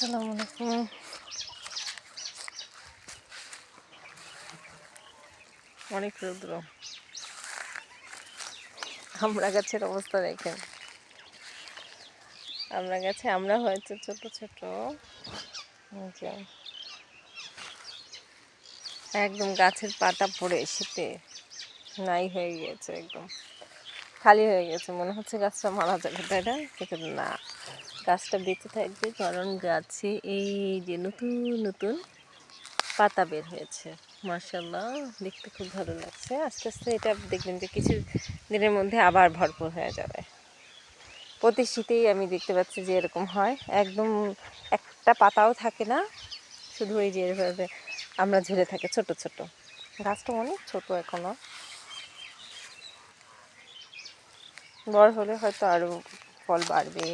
আসসালামু আলাইকুম। অনেক রৌদ্র। আমরা গাছের অবস্থা দেখেন। আমরা গাছে আমরা হয়েছে ছোট ছোট, যে একদম গাছের পাতা পড়ে শীতে নাই হয়ে গিয়েছে, একদম খালি হয়ে গেছে। মনে হচ্ছে গাছটা মারা যাবে, তাই না? কিন্তু না, গাছটা বেঁচে থাকবে, কারণ গাছে এই যে নতুন নতুন পাতা বের হয়েছে। মাশাআল্লাহ, দেখতে খুব ভালো লাগছে। আস্তে আস্তে এটা দেখবেন যে কিছু দিনের মধ্যে আবার ভরপুর হয়ে যাবে। প্রতি শীতেই আমি দেখতে পাচ্ছি যে এরকম হয়, একদম একটা পাতাও থাকে না, শুধু এই যে এভাবে আমরা ঝুলে থাকে ছোট ছোট। গাছটা অনেক ছোট এখনো, বড় হলে হয়তো আরও ফল বাড়বে।